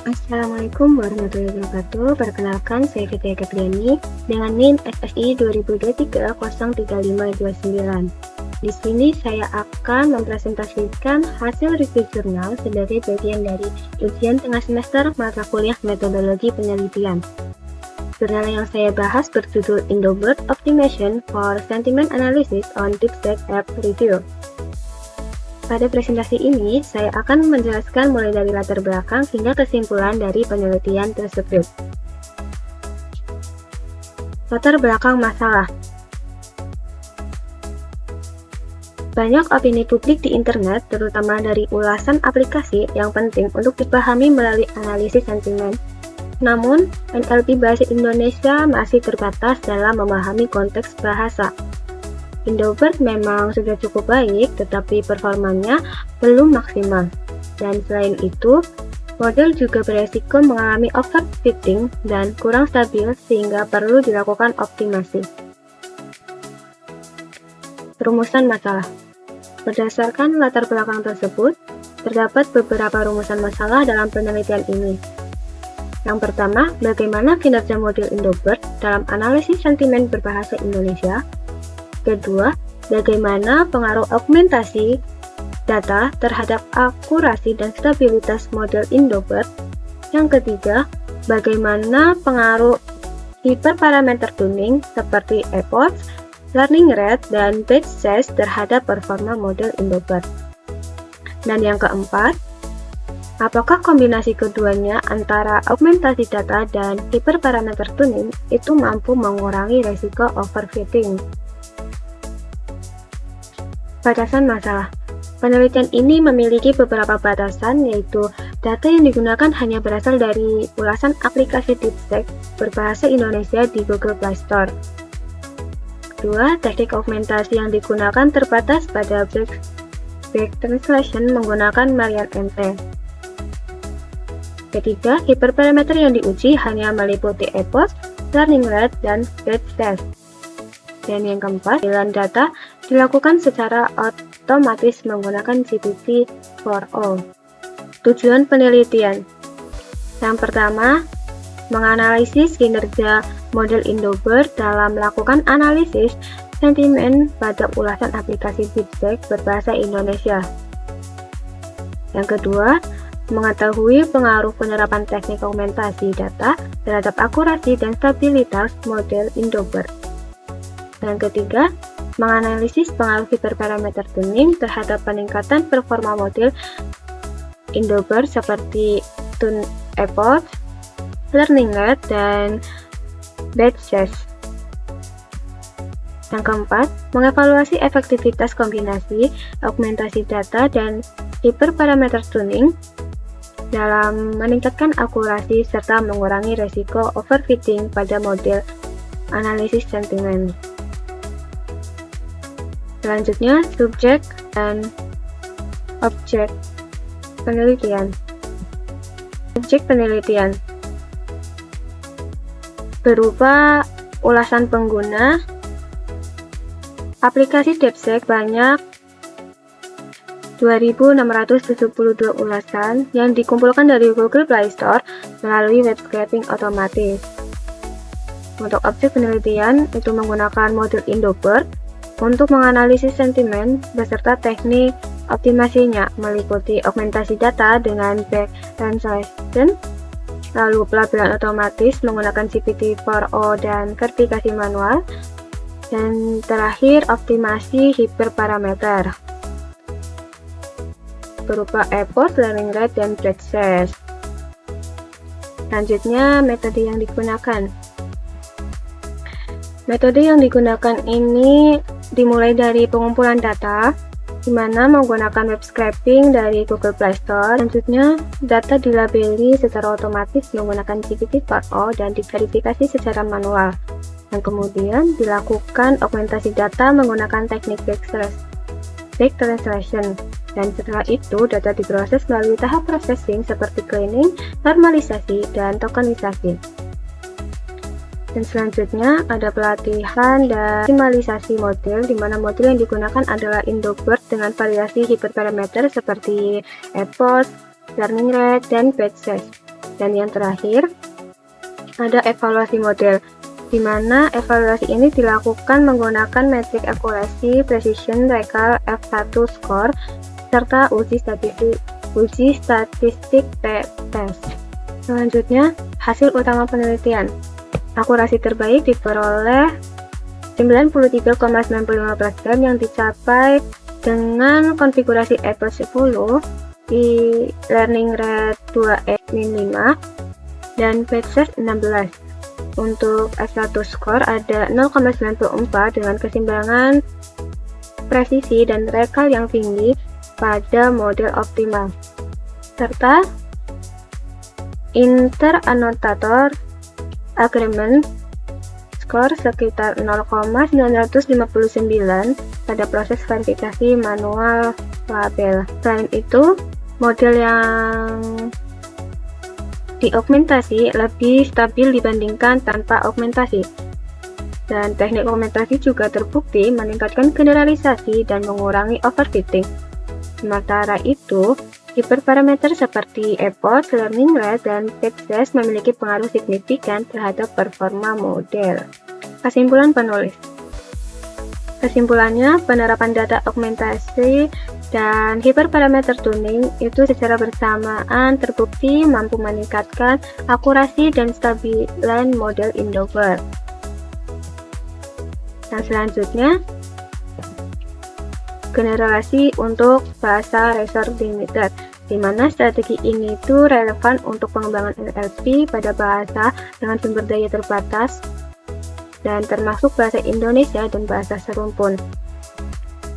Assalamualaikum warahmatullahi wabarakatuh. Perkenalkan, saya Fitria Katriani dengan NIM SSI 2023-03529. Di sini saya akan mempresentasikan hasil review jurnal sebagai bagian dari ujian tengah semester mata kuliah metodologi penelitian. Jurnal yang saya bahas berjudul Indobird Optimization for Sentiment Analysis on DeepSeek App Review. Pada presentasi ini, saya akan menjelaskan mulai dari latar belakang hingga kesimpulan dari penelitian tersebut. Latar belakang masalah. Banyak opini publik di internet, terutama dari ulasan aplikasi yang penting untuk dipahami melalui analisis sentimen. Namun, NLP bahasa Indonesia masih terbatas dalam memahami konteks bahasa. Indobird memang sudah cukup baik, tetapi performanya belum maksimal. Dan selain itu, model juga beresiko mengalami overfitting dan kurang stabil sehingga perlu dilakukan optimasi. Rumusan masalah. Berdasarkan latar belakang tersebut, terdapat beberapa rumusan masalah dalam penelitian ini. Yang pertama, bagaimana kinerja model Indobird dalam analisis sentimen berbahasa Indonesia. Kedua, bagaimana pengaruh augmentasi data terhadap akurasi dan stabilitas model Indobird. Yang ketiga, bagaimana pengaruh hiperparameter tuning seperti epoch, learning rate, dan batch size terhadap performa model Indobird. Dan yang keempat, apakah kombinasi keduanya antara augmentasi data dan hiperparameter tuning itu mampu mengurangi risiko overfitting? Batasan masalah. Penelitian ini memiliki beberapa batasan, yaitu data yang digunakan hanya berasal dari ulasan aplikasi DeepSeek berbahasa Indonesia di Google Play Store. Kedua, teknik augmentasi yang digunakan terbatas pada back translation menggunakan Marian-MT. Ketiga, hiperparameter yang diuji hanya meliputi epoch, learning rate, dan batch size. Dan yang keempat, pilihan data dilakukan secara otomatis menggunakan GPT-4o. Tujuan penelitian. Yang pertama, menganalisis kinerja model Indobird dalam melakukan analisis sentimen pada ulasan aplikasi DeepSeek berbahasa Indonesia. Yang kedua, mengetahui pengaruh penerapan teknik augmentasi data terhadap akurasi dan stabilitas model Indobird. Yang ketiga, menganalisis pengaruh hiperparameter tuning terhadap peningkatan performa model Indobird seperti tune epoch, learning rate, dan batch size. Yang keempat, mengevaluasi efektivitas kombinasi augmentasi data dan hiperparameter tuning dalam meningkatkan akurasi serta mengurangi risiko overfitting pada model analisis sentimen. Selanjutnya, subjek dan objek penelitian. Subjek penelitian berupa ulasan pengguna. Aplikasi DeepSeek banyak 2.672 ulasan yang dikumpulkan dari Google Play Store melalui web scraping otomatis. Untuk objek penelitian itu menggunakan model Indobird untuk menganalisis sentimen beserta teknik optimasinya meliputi augmentasi data dengan back translation, lalu pelabelan otomatis menggunakan GPT-4o dan verifikasi manual, dan terakhir optimasi hiperparameter berupa epoch, learning rate, dan batch size. Selanjutnya, metode yang digunakan. Metode yang digunakan ini dimulai dari pengumpulan data, di mana menggunakan web scraping dari Google Play Store. Selanjutnya, data dilabeli secara otomatis menggunakan GPT-4o dan diverifikasi secara manual. Dan kemudian dilakukan augmentasi data menggunakan teknik back translation. Dan setelah itu, data diproses melalui tahap processing seperti cleaning, normalisasi, dan tokenisasi. Dan selanjutnya ada pelatihan dan optimalisasi model, di mana model yang digunakan adalah Indobird dengan variasi hiperparameter seperti epoch, learning rate, dan batch size. Dan yang terakhir, ada evaluasi model, di mana evaluasi ini dilakukan menggunakan metrik akurasi, precision, recall, F1 score, serta uji statistik test. Selanjutnya, hasil utama penelitian. Akurasi terbaik diperoleh 93,95% yang dicapai dengan konfigurasi Apple 10 di learning rate 2e-5 dan batch 16. Untuk F1 score ada 0,94 dengan keseimbangan presisi dan recall yang tinggi pada model optimal, serta inter-annotator agreement skor sekitar 0,959 pada proses verifikasi manual label. Selain itu, model yang diaugmentasi lebih stabil dibandingkan tanpa augmentasi. Dan teknik augmentasi juga terbukti meningkatkan generalisasi dan mengurangi overfitting. Sementara itu, hiperparameter seperti epoch, learning rate, dan batch size memiliki pengaruh signifikan terhadap performa model. Kesimpulan penulis. Kesimpulannya, penerapan data augmentasi dan hiperparameter tuning itu secara bersamaan terbukti mampu meningkatkan akurasi dan stabilan model Indover. Nah, selanjutnya, generalisasi untuk bahasa Razor Limited, di mana strategi ini itu relevan untuk pengembangan NLP pada bahasa dengan sumber daya terbatas dan termasuk bahasa Indonesia dan bahasa serumpun.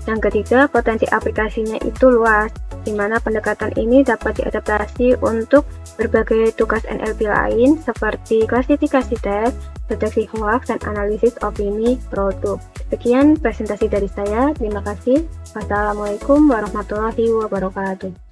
Yang ketiga, potensi aplikasinya itu luas, di mana pendekatan ini dapat diadaptasi untuk berbagai tugas NLP lain seperti klasifikasi teks, deteksi hoax, dan analisis opini produk. Sekian presentasi dari saya. Terima kasih. Wassalamualaikum warahmatullahi wabarakatuh.